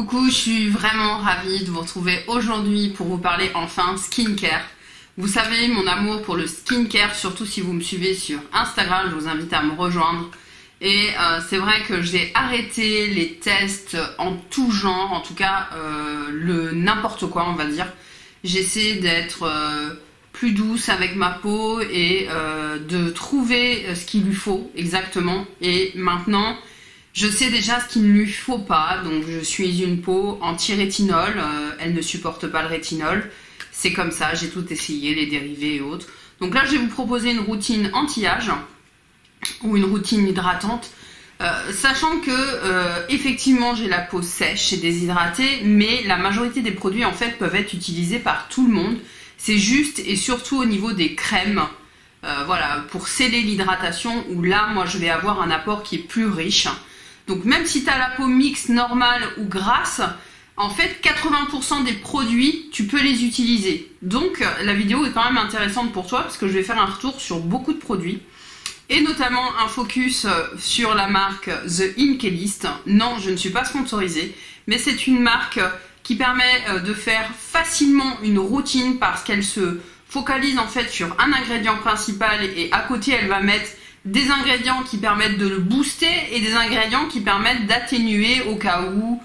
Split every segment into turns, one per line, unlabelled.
Coucou, je suis vraiment ravie de vous retrouver aujourd'hui pour vous parler enfin skincare. Vous savez mon amour pour le skincare, surtout si vous me suivez sur Instagram, je vous invite à me rejoindre. Et c'est vrai que j'ai arrêté les tests en tout genre, en tout cas le n'importe quoi on va dire. J'essaie d'être plus douce avec ma peau et de trouver ce qu'il lui faut exactement. Et maintenant, je sais déjà ce qu'il ne lui faut pas. Donc je suis une peau anti-rétinol, elle ne supporte pas le rétinol. C'est comme ça, j'ai tout essayé, les dérivés et autres. Donc là, je vais vous proposer une routine anti-âge ou une routine hydratante. Sachant que effectivement j'ai la peau sèche et déshydratée, mais la majorité des produits en fait peuvent être utilisés par tout le monde. C'est juste et surtout au niveau des crèmes, voilà, pour sceller l'hydratation, où là moi je vais avoir un apport qui est plus riche. Donc même si tu as la peau mixte, normale ou grasse, en fait 80% des produits tu peux les utiliser. Donc la vidéo est quand même intéressante pour toi parce que je vais faire un retour sur beaucoup de produits. Et notamment un focus sur la marque The Inkélist. Non, je ne suis pas sponsorisée, mais c'est une marque qui permet de faire facilement une routine parce qu'elle se focalise en fait sur un ingrédient principal et à côté elle va mettre des ingrédients qui permettent de le booster et des ingrédients qui permettent d'atténuer au cas où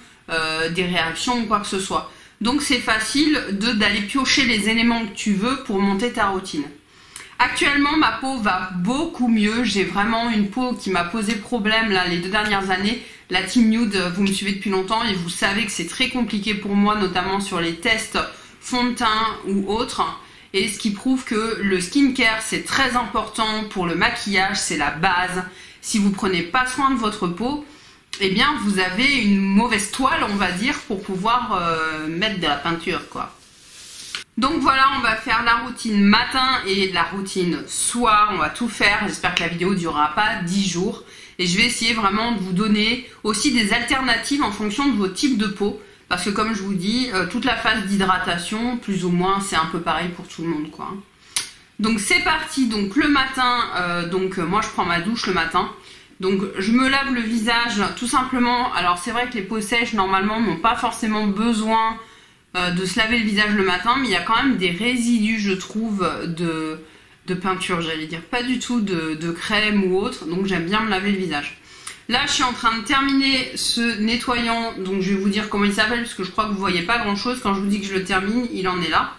des réactions ou quoi que ce soit. Donc c'est facile d'aller piocher les éléments que tu veux pour monter ta routine. Actuellement, ma peau va beaucoup mieux. J'ai vraiment une peau qui m'a posé problème là, les 2 dernières années. La Team Nude, vous me suivez depuis longtemps et vous savez que c'est très compliqué pour moi, notamment sur les tests fond de teint ou autres. Et ce qui prouve que le skincare, c'est très important pour le maquillage, c'est la base. Si vous prenez pas soin de votre peau, eh bien vous avez une mauvaise toile, on va dire, pour pouvoir mettre de la peinture, quoi. Donc voilà, on va faire la routine matin et la routine soir, on va tout faire. J'espère que la vidéo ne durera pas 10 jours. Et je vais essayer vraiment de vous donner aussi des alternatives en fonction de vos types de peau. Parce que comme je vous dis, toute la phase d'hydratation, plus ou moins, c'est un peu pareil pour tout le monde, quoi. Donc c'est parti, donc le matin, moi je prends ma douche le matin. Donc je me lave le visage tout simplement. Alors c'est vrai que les peaux sèches normalement n'ont pas forcément besoin de se laver le visage le matin, mais il y a quand même des résidus, je trouve, de peinture, j'allais dire, pas du tout de crème ou autre, donc j'aime bien me laver le visage. Là, je suis en train de terminer ce nettoyant, donc je vais vous dire comment il s'appelle, parce que je crois que vous ne voyez pas grand chose, quand je vous dis que je le termine, il en est là.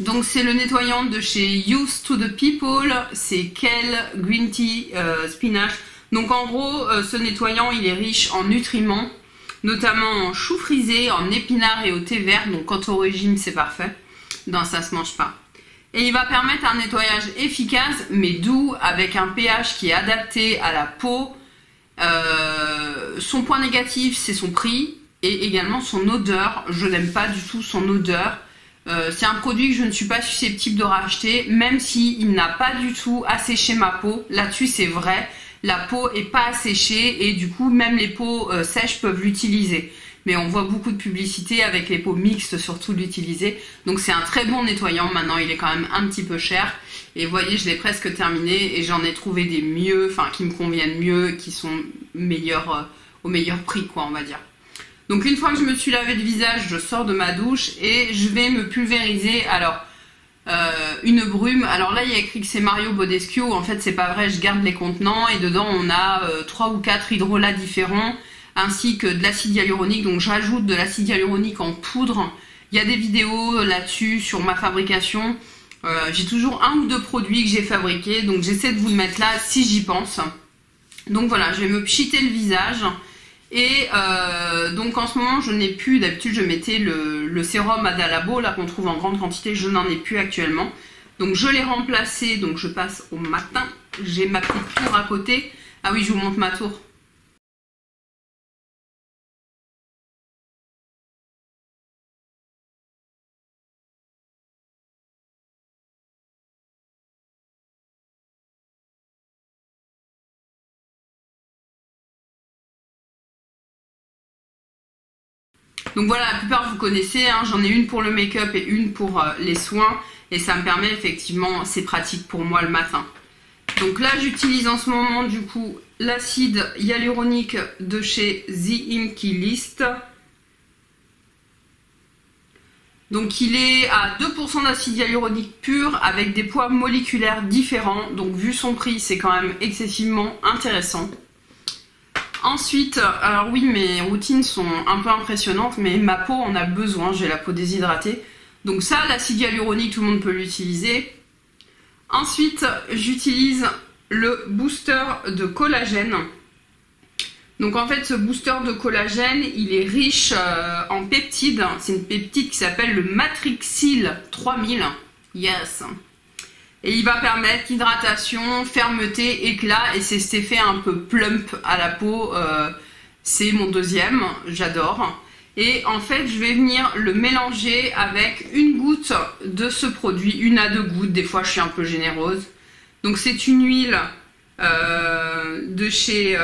Donc c'est le nettoyant de chez Used to the People, c'est Kale Green Tea Spinach. Donc en gros, ce nettoyant, il est riche en nutriments, notamment en chou frisé, en épinards et au thé vert. Donc quand au régime, c'est parfait. Non, ça se mange pas. Et il va permettre un nettoyage efficace, mais doux, avec un pH qui est adapté à la peau. Son point négatif, c'est son prix et également son odeur. Je n'aime pas du tout son odeur. C'est un produit que je ne suis pas susceptible de racheter, même s'il n'a pas du tout asséché ma peau. Là-dessus, c'est vrai. La peau est pas asséchée et du coup même les peaux sèches peuvent l'utiliser. Mais on voit beaucoup de publicité avec les peaux mixtes surtout l'utiliser. Donc c'est un très bon nettoyant. Maintenant il est quand même un petit peu cher. Et vous voyez, je l'ai presque terminé et j'en ai trouvé des mieux, enfin qui me conviennent mieux, qui sont meilleurs, au meilleur prix, quoi, on va dire. Donc une fois que je me suis lavé le visage, je sors de ma douche et je vais me pulvériser. Alors une brume, alors là il y a écrit que c'est Mario Badescu, en fait c'est pas vrai, je garde les contenants et dedans on a 3 ou 4 hydrolats différents ainsi que de l'acide hyaluronique, donc je rajoute de l'acide hyaluronique en poudre. Il y a des vidéos là-dessus sur ma fabrication, j'ai toujours 1 ou 2 produits que j'ai fabriqués, donc j'essaie de vous le mettre là si j'y pense. Donc voilà, je vais me pchiter le visage. Et donc en ce moment je n'ai plus, d'habitude je mettais le sérum Adalabo là qu'on trouve en grande quantité, je n'en ai plus actuellement. Donc je l'ai remplacé, donc je passe au matin, j'ai ma petite tour à côté. Ah oui, je vous montre ma tour. Donc voilà, la plupart vous connaissez, hein, j'en ai une pour le make-up et une pour les soins. Et ça me permet effectivement, c'est pratique pour moi le matin. Donc là j'utilise en ce moment du coup l'acide hyaluronique de chez The Inkélist. Donc il est à 2% d'acide hyaluronique pur avec des poids moléculaires différents. Donc vu son prix, c'est quand même excessivement intéressant. Ensuite, alors oui, mes routines sont un peu impressionnantes, mais ma peau en a besoin, j'ai la peau déshydratée. Donc ça, l'acide hyaluronique, tout le monde peut l'utiliser. Ensuite, j'utilise le booster de collagène. Donc en fait, ce booster de collagène, il est riche en peptides. C'est une peptide qui s'appelle le Matrixyl 3000. Yes. Et il va permettre hydratation, fermeté, éclat. Et c'est cet effet un peu plump à la peau. C'est mon deuxième, j'adore. Et en fait, je vais venir le mélanger avec une goutte de ce produit. 1 à 2 gouttes, des fois je suis un peu généreuse. Donc c'est une huile de chez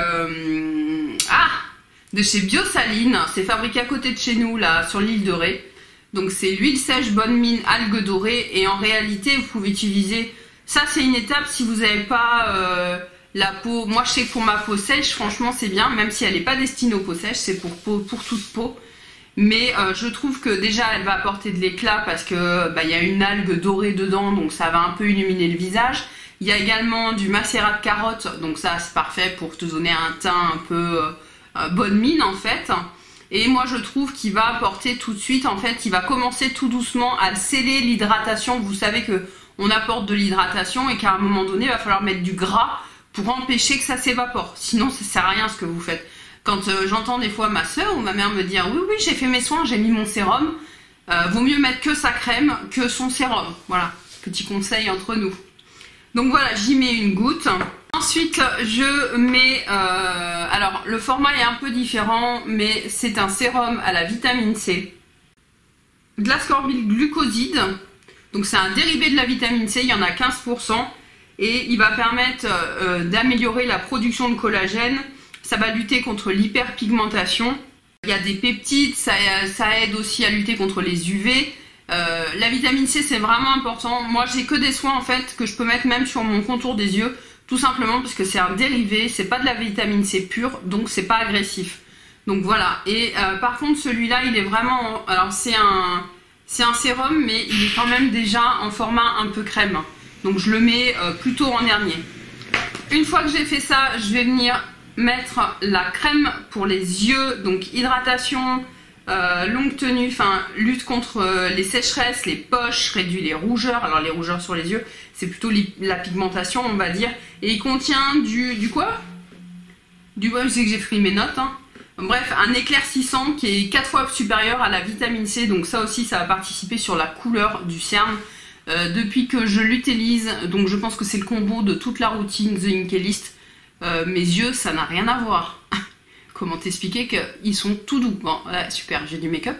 Biosaline, c'est fabriqué à côté de chez nous là sur l'île de Ré. Donc c'est l'huile sèche bonne mine algues dorées et en réalité vous pouvez utiliser ça, c'est une étape si vous n'avez pas la peau. Moi je sais que pour ma peau sèche franchement c'est bien, même si elle n'est pas destinée aux peaux sèches, c'est pour toute peau. Mais je trouve que déjà elle va apporter de l'éclat parce que y a une algue dorée dedans, donc ça va un peu illuminer le visage. Il y a également du macérat de carotte, donc ça c'est parfait pour te donner un teint un peu bonne mine en fait. Et moi je trouve qu'il va apporter tout de suite, en fait il va commencer tout doucement à sceller l'hydratation. Vous savez que on apporte de l'hydratation et qu'à un moment donné il va falloir mettre du gras pour empêcher que ça s'évapore. Sinon ça sert à rien ce que vous faites. Quand j'entends des fois ma soeur ou ma mère me dire oui j'ai fait mes soins, j'ai mis mon sérum, vaut mieux mettre que sa crème que son sérum. Voilà, petit conseil entre nous. Donc voilà, j'y mets une goutte. Ensuite, je mets... alors, le format est un peu différent, mais c'est un sérum à la vitamine C. De l'ascorbate glucoside. Donc c'est un dérivé de la vitamine C, il y en a 15%. Et il va permettre d'améliorer la production de collagène. Ça va lutter contre l'hyperpigmentation. Il y a des peptides, ça aide aussi à lutter contre les UV. La vitamine C c'est vraiment important. Moi j'ai que des soins en fait que je peux mettre même sur mon contour des yeux, tout simplement parce que c'est un dérivé, c'est pas de la vitamine C pure, donc c'est pas agressif. Donc voilà. Et par contre celui-là il est vraiment, alors c'est un sérum mais il est quand même déjà en format un peu crème. Donc je le mets plutôt en dernier. Une fois que j'ai fait ça, je vais venir mettre la crème pour les yeux, donc hydratation. Longue tenue, enfin lutte contre les sécheresses, les poches, réduit les rougeurs. Alors les rougeurs sur les yeux, c'est plutôt la pigmentation on va dire. Et il contient du quoi? Je sais que j'ai pris mes notes. Hein. Bref, un éclaircissant qui est 4 fois supérieur à la vitamine C. Donc ça aussi, ça va participer sur la couleur du cerne. Depuis que je l'utilise, donc je pense que c'est le combo de toute la routine The Inkey-List. Mes yeux, ça n'a rien à voir. Comment t'expliquer qu'ils sont tout doux. Bon, là, super, j'ai du make-up,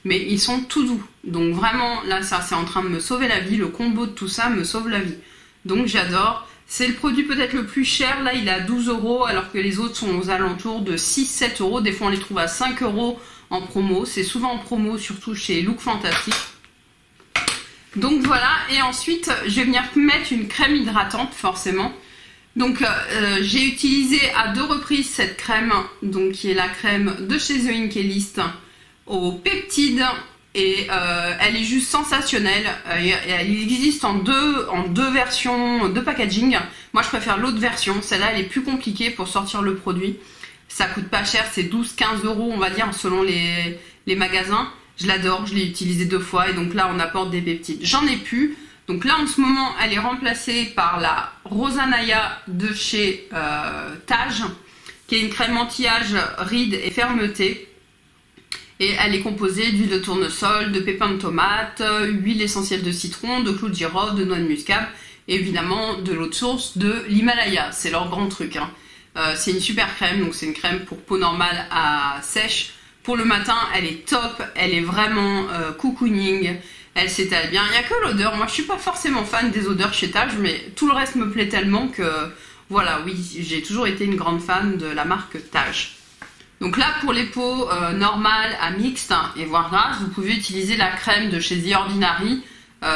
mais ils sont tout doux. Donc vraiment, là, ça, c'est en train de me sauver la vie. Le combo de tout ça me sauve la vie. Donc j'adore. C'est le produit peut-être le plus cher. Là, il est à 12 €, alors que les autres sont aux alentours de 6-7 €. Des fois, on les trouve à 5 € en promo. C'est souvent en promo, surtout chez Look Fantastic. Donc voilà. Et ensuite, je vais venir mettre une crème hydratante, forcément. Donc j'ai utilisé à 2 reprises cette crème, donc qui est la crème de chez The Inkey-List aux peptides et elle est juste sensationnelle. Elle existe en deux versions de packaging. Moi je préfère l'autre version, celle-là elle est plus compliquée pour sortir le produit. Ça coûte pas cher, c'est 12-15 € on va dire selon les magasins. Je l'adore, je l'ai utilisé 2 fois et donc là on apporte des peptides. J'en ai plus. Donc là en ce moment elle est remplacée par la Rosanaya de chez Tage, qui est une crème anti-âge, rides et fermeté. Et elle est composée d'huile de tournesol, de pépins de tomate, huile essentielle de citron, de clou de girofle, de noix de muscade et évidemment de l'eau de source de l'Himalaya. C'est leur grand truc. Hein. C'est une super crème, donc c'est une crème pour peau normale à sèche. Pour le matin elle est top, elle est vraiment cocooning. Elle s'étale bien, il n'y a que l'odeur. Moi je suis pas forcément fan des odeurs chez Tage, mais tout le reste me plaît tellement que voilà, oui, j'ai toujours été une grande fan de la marque Tage. Donc là pour les peaux normales à mixtes et voire grasses, vous pouvez utiliser la crème de chez The Ordinary,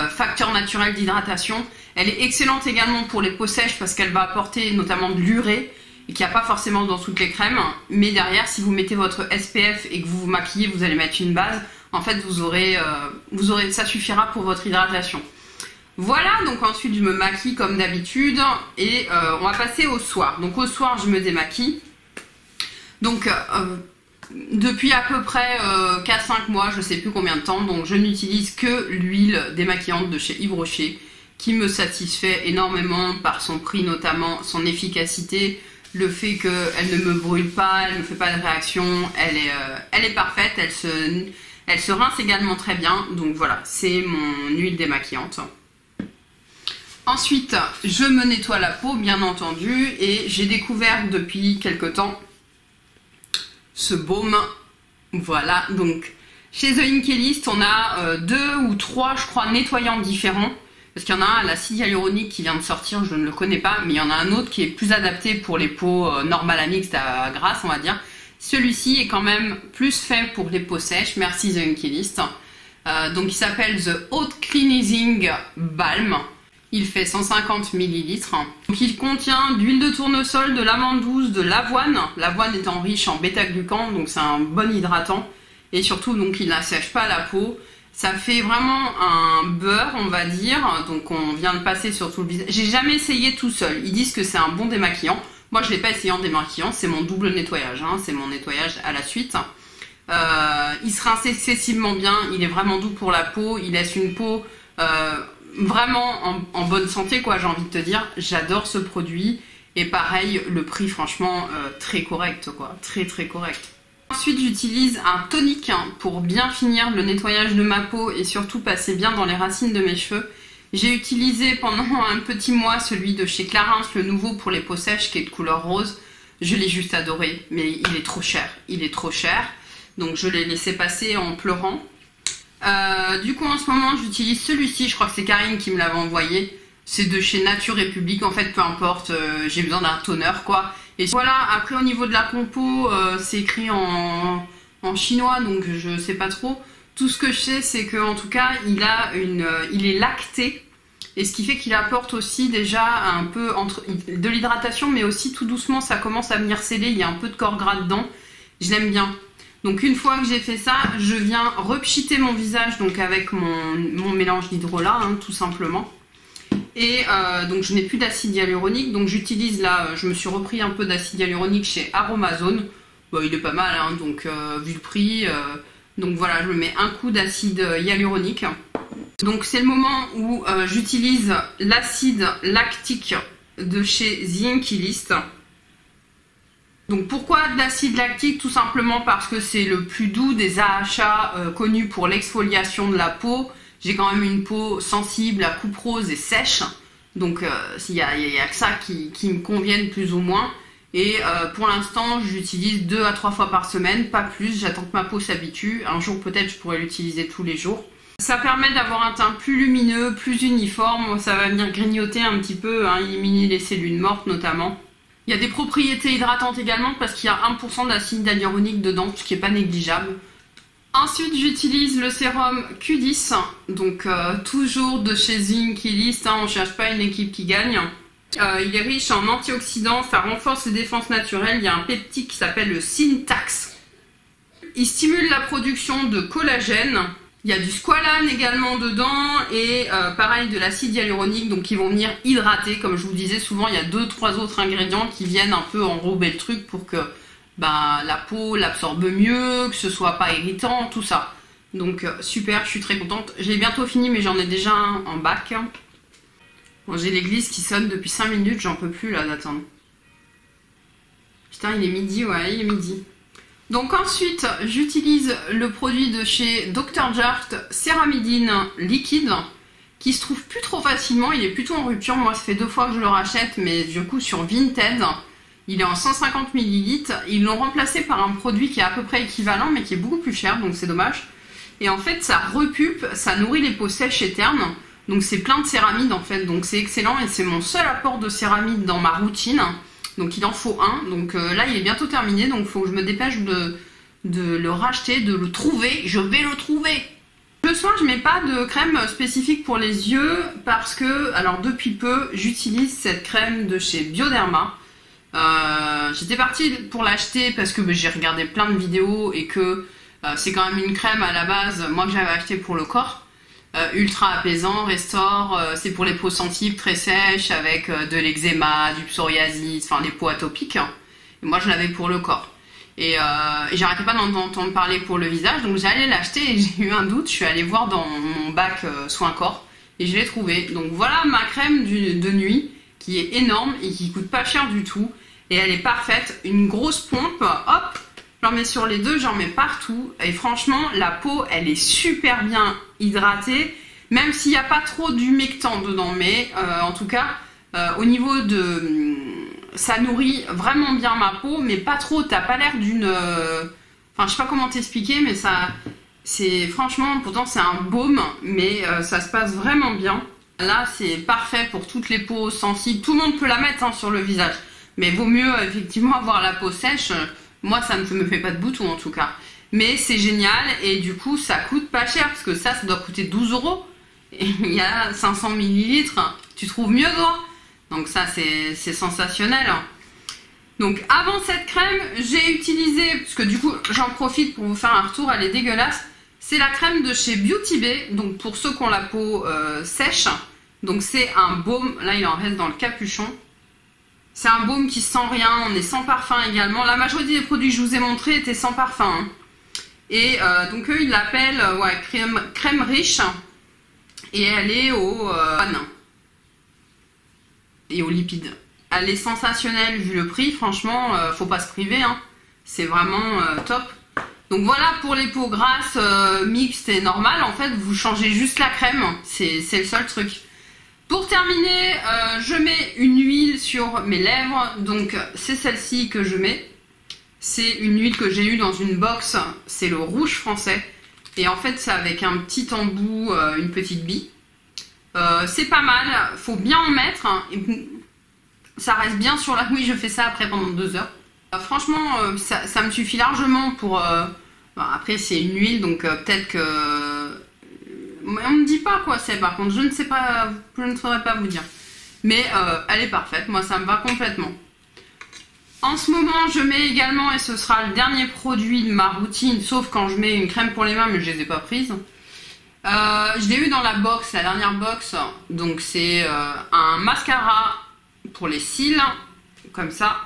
facteur naturel d'hydratation. Elle est excellente également pour les peaux sèches parce qu'elle va apporter notamment de l'urée et qu'il n'y a pas forcément dans toutes les crèmes. Mais derrière, si vous mettez votre SPF et que vous vous maquillez, vous allez mettre une base. En fait, ça suffira pour votre hydratation. Voilà, donc ensuite je me maquille comme d'habitude et on va passer au soir. Donc au soir, je me démaquille. Donc depuis à peu près 4-5 mois, je sais plus combien de temps, donc je n'utilise que l'huile démaquillante de chez Yves Rocher qui me satisfait énormément par son prix, notamment son efficacité, le fait qu'elle ne me brûle pas, elle ne me fait pas de réaction, elle est parfaite, elle se rince également très bien. Donc voilà, c'est mon huile démaquillante. Ensuite, je me nettoie la peau, bien entendu, et j'ai découvert depuis quelque temps ce baume. Voilà, donc chez The Inkey-List, on a 2 ou 3, je crois, nettoyants différents. Parce qu'il y en a un à l'acide hyaluronique qui vient de sortir, je ne le connais pas, mais il y en a un autre qui est plus adapté pour les peaux normales à mixtes à grasse, on va dire. Celui-ci est quand même plus fait pour les peaux sèches, merci The Inkey-List. Donc il s'appelle The Haute Cleansing Balm. Il fait 150 ml. Donc il contient d'huile de tournesol, de l'amande douce, de l'avoine. L'avoine étant riche en bêta-glucan, donc c'est un bon hydratant. Et surtout, donc il n'assèche pas la peau. Ça fait vraiment un beurre, on va dire. Donc on vient de passer sur tout le visage. J'ai jamais essayé tout seul. Ils disent que c'est un bon démaquillant. Moi, je ne l'ai pas essayé en démaquillant. C'est mon double nettoyage. Hein. C'est mon nettoyage à la suite. Il se rince excessivement bien. Il est vraiment doux pour la peau. Il laisse une peau... vraiment en bonne santé, quoi, j'ai envie de te dire. J'adore ce produit et pareil, le prix franchement très correct, quoi, très correct. Ensuite, j'utilise un tonique pour bien finir le nettoyage de ma peau et surtout passer bien dans les racines de mes cheveux. J'ai utilisé pendant un petit mois celui de chez Clarins, le nouveau pour les peaux sèches qui est de couleur rose. Je l'ai juste adoré, mais il est trop cher, donc je l'ai laissé passer en pleurant. Du coup en ce moment j'utilise celui-ci, je crois que c'est Karine qui me l'avait envoyé, c'est de chez Nature République, en fait peu importe, j'ai besoin d'un toner quoi. Et voilà, après au niveau de la compo, c'est écrit en chinois donc je sais pas trop. Tout ce que je sais c'est qu'en tout cas il est lacté, et ce qui fait qu'il apporte aussi déjà un peu de l'hydratation, mais aussi tout doucement ça commence à venir sceller, il y a un peu de corps gras dedans, je l'aime bien. Donc une fois que j'ai fait ça, je viens repchiter mon visage donc avec mon mélange d'hydrolat, hein, tout simplement. Et donc je n'ai plus d'acide hyaluronique, donc j'utilise là, je me suis repris un peu d'acide hyaluronique chez Aromazone. Bon, il est pas mal, hein, donc vu le prix. Donc voilà, je me mets un coup d'acide hyaluronique. Donc c'est le moment où j'utilise l'acide lactique de chez The Inkey-List. Donc pourquoi de l'acide lactique? Tout simplement parce que c'est le plus doux des AHA connus pour l'exfoliation de la peau. J'ai quand même une peau sensible à coupe rose et sèche. Donc il y a que ça qui me convienne plus ou moins. Et pour l'instant j'utilise 2 à 3 fois par semaine, pas plus. J'attends que ma peau s'habitue. Un jour peut-être je pourrais l'utiliser tous les jours. Ça permet d'avoir un teint plus lumineux, plus uniforme. Ça va venir grignoter un petit peu, hein, éliminer les cellules mortes notamment. Il y a des propriétés hydratantes également parce qu'il y a 1% d'acide hyaluronique dedans, ce qui n'est pas négligeable. Ensuite, j'utilise le sérum Q10, donc toujours de chez The Inkey-List, hein, on ne cherche pas une équipe qui gagne. Il est riche en antioxydants, ça renforce les défenses naturelles, il y a un peptide qui s'appelle le Syntax. Il stimule la production de collagène. Il y a du squalane également dedans et pareil de l'acide hyaluronique, donc qui vont venir hydrater. Comme je vous disais, souvent il y a 2-3 autres ingrédients qui viennent un peu enrober le truc pour que la peau l'absorbe mieux, que ce soit pas irritant, tout ça. Donc super, je suis très contente. J'ai bientôt fini mais j'en ai déjà un en bac. Bon, j'ai l'église qui sonne depuis 5 minutes, j'en peux plus là d'attendre. Putain, il est midi, ouais, il est midi. Donc ensuite, j'utilise le produit de chez Dr. Jart, Céramidine liquide, qui se trouve plus trop facilement, il est plutôt en rupture. Moi, ça fait 2 fois que je le rachète, mais du coup sur Vinted, il est en 150 ml. Ils l'ont remplacé par un produit qui est à peu près équivalent, mais qui est beaucoup plus cher, donc c'est dommage. Et en fait, ça repulpe, ça nourrit les peaux sèches et ternes, donc c'est plein de céramide en fait, donc c'est excellent et c'est mon seul apport de céramide dans ma routine. Donc il en faut un, donc là il est bientôt terminé, donc il faut que je me dépêche de le racheter, de le trouver, je vais le trouver. Le soir je mets pas de crème spécifique pour les yeux parce que, alors depuis peu, j'utilise cette crème de chez Bioderma. J'étais partie pour l'acheter parce que j'ai regardé plein de vidéos et que C'est quand même une crème à la base, moi que j'avais acheté pour le corps. Ultra apaisant, restaure, c'est pour les peaux sensibles très sèches avec de l'eczéma, du psoriasis, enfin des peaux atopiques. Et moi je l'avais pour le corps. Et j'arrêtais pas d'en entendre parler pour le visage, donc j'allais l'acheter et j'ai eu un doute, je suis allée voir dans mon bac soin corps et je l'ai trouvé. Donc voilà ma crème de nuit qui est énorme et qui coûte pas cher du tout. Et elle est parfaite, une grosse pompe, hop, j'en mets sur les deux, j'en mets partout. Et franchement, la peau, elle est super bien hydratée, même s'il n'y a pas trop d'humectant dedans. Mais en tout cas, au niveau de... ça nourrit vraiment bien ma peau, mais pas trop. T'as pas l'air d'une... Enfin, je sais pas comment t'expliquer, mais ça... c'est franchement, pourtant c'est un baume, mais ça se passe vraiment bien. Là, c'est parfait pour toutes les peaux sensibles. Tout le monde peut la mettre hein, sur le visage. Mais vaut mieux effectivement avoir la peau sèche. Moi, ça ne me fait pas de boutons en tout cas. Mais c'est génial et du coup, ça coûte pas cher parce que ça doit coûter 12 €. Et il y a 500 ml. Tu trouves mieux, toi? Donc ça, c'est sensationnel. Donc avant cette crème, j'ai utilisé, parce que du coup, j'en profite pour vous faire un retour, elle est dégueulasse. C'est la crème de chez Beauty Bay. Donc pour ceux qui ont la peau sèche. Donc c'est un baume. Là, il en reste dans le capuchon. C'est un baume qui sent rien, on est sans parfum également. La majorité des produits que je vous ai montrés étaient sans parfum. Hein. Et donc eux, ils l'appellent crème riche. Et elle est au et aux lipides. Elle est sensationnelle vu le prix, franchement, faut pas se priver. Hein. C'est vraiment top. Donc voilà pour les peaux grasses, mixtes et normales. En fait, vous changez juste la crème, c'est le seul truc. Pour terminer, je mets une huile sur mes lèvres, donc c'est celle-ci que je mets. C'est une huile que j'ai eue dans une box, c'est le rouge français. Et en fait, c'est avec un petit embout, une petite bille. C'est pas mal, faut bien en mettre. Hein, et ça reste bien sur la... Oui, je fais ça après pendant 2 heures. Franchement, ça me suffit largement pour... Bon, après, c'est une huile, donc peut-être que... On ne me dit pas quoi c'est, par contre, je ne sais pas, je ne saurais pas vous dire. Mais elle est parfaite, moi ça me va complètement. En ce moment, je mets également, et ce sera le dernier produit de ma routine, sauf quand je mets une crème pour les mains, mais je ne les ai pas prises. Je l'ai eu dans la box, la dernière box, donc c'est un mascara pour les cils, comme ça.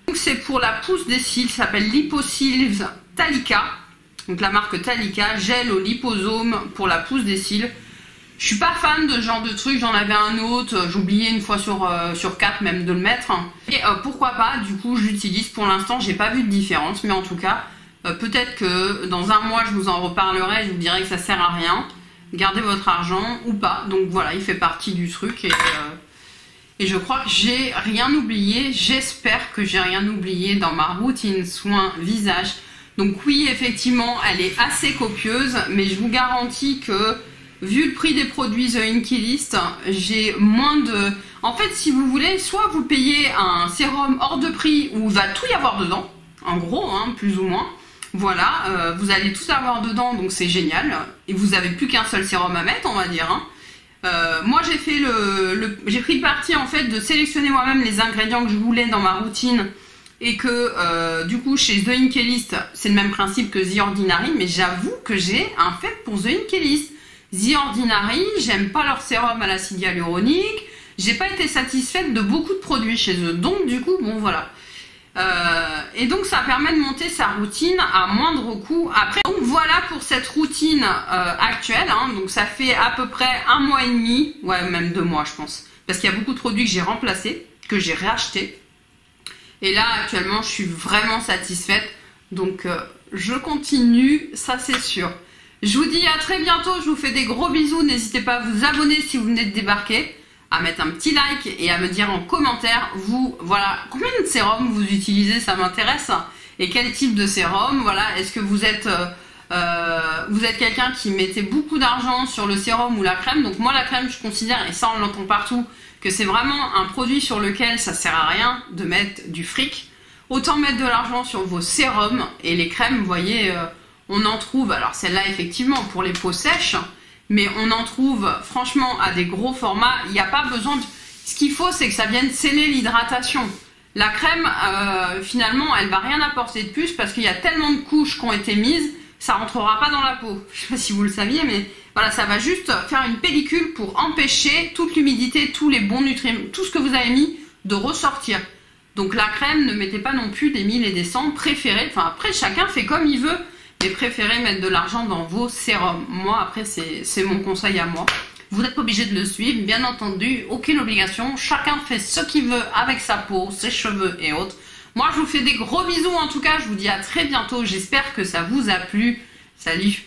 Donc c'est pour la pousse des cils, ça s'appelle Liposils Talika. Donc la marque Talika, gel au liposome pour la pousse des cils. Je suis pas fan de ce genre de truc, j'en avais un autre, j'oubliais une fois sur 4 même de le mettre. Et pourquoi pas, du coup je l'utilise pour l'instant, j'ai pas vu de différence, mais en tout cas, peut-être que dans un mois je vous en reparlerai, je vous dirai que ça sert à rien. Gardez votre argent ou pas, donc voilà, il fait partie du truc et je crois que j'ai rien oublié, j'espère que j'ai rien oublié dans ma routine soins visage. Donc oui, effectivement, elle est assez copieuse, mais je vous garantis que, vu le prix des produits The Inkey List, j'ai moins de... En fait, si vous voulez, soit vous payez un sérum hors de prix où il va tout y avoir dedans, en gros, hein, plus ou moins. Voilà, vous allez tout avoir dedans, donc c'est génial. Et vous n'avez plus qu'un seul sérum à mettre, on va dire. Hein. Moi, j'ai fait j'ai pris le parti, en fait, de sélectionner moi-même les ingrédients que je voulais dans ma routine. Et que du coup chez The Inkey List c'est le même principe que The Ordinary, mais j'avoue que j'ai un fait pour The Inkey List. The Ordinary, j'aime pas leur sérum à l'acide hyaluronique, j'ai pas été satisfaite de beaucoup de produits chez eux, donc du coup bon voilà. Et donc ça permet de monter sa routine à moindre coût. Après, donc voilà pour cette routine actuelle, hein. Donc ça fait à peu près 1 mois et demi, ouais même 2 mois je pense, parce qu'il y a beaucoup de produits que j'ai remplacés, que j'ai réachetés. Et là, actuellement, je suis vraiment satisfaite. Donc, je continue, ça c'est sûr. Je vous dis à très bientôt. Je vous fais des gros bisous. N'hésitez pas à vous abonner si vous venez de débarquer, à mettre un petit like et à me dire en commentaire, vous, voilà, combien de sérums vous utilisez, ça m'intéresse. Et quel type de sérum, voilà. Est-ce que vous êtes quelqu'un qui mettait beaucoup d'argent sur le sérum ou la crème? Donc moi, la crème, je considère, et ça on l'entend partout, que c'est vraiment un produit sur lequel ça sert à rien de mettre du fric. Autant mettre de l'argent sur vos sérums et les crèmes, vous voyez, on en trouve, alors celle-là effectivement pour les peaux sèches, mais on en trouve franchement à des gros formats, il n'y a pas besoin de... Ce qu'il faut c'est que ça vienne sceller l'hydratation. La crème, finalement, elle va rien apporter de plus parce qu'il y a tellement de couches qui ont été mises ça rentrera pas dans la peau. Je sais pas si vous le saviez, mais voilà, ça va juste faire une pellicule pour empêcher toute l'humidité, tous les bons nutriments, tout ce que vous avez mis de ressortir. Donc la crème, ne mettez pas non plus des 1000 et des 100, préférez, enfin après chacun fait comme il veut, mais préférez mettre de l'argent dans vos sérums. Moi après c'est mon conseil à moi. Vous n'êtes pas obligé de le suivre, bien entendu, aucune obligation, chacun fait ce qu'il veut avec sa peau, ses cheveux et autres. Moi je vous fais des gros bisous en tout cas, je vous dis à très bientôt, j'espère que ça vous a plu. Salut!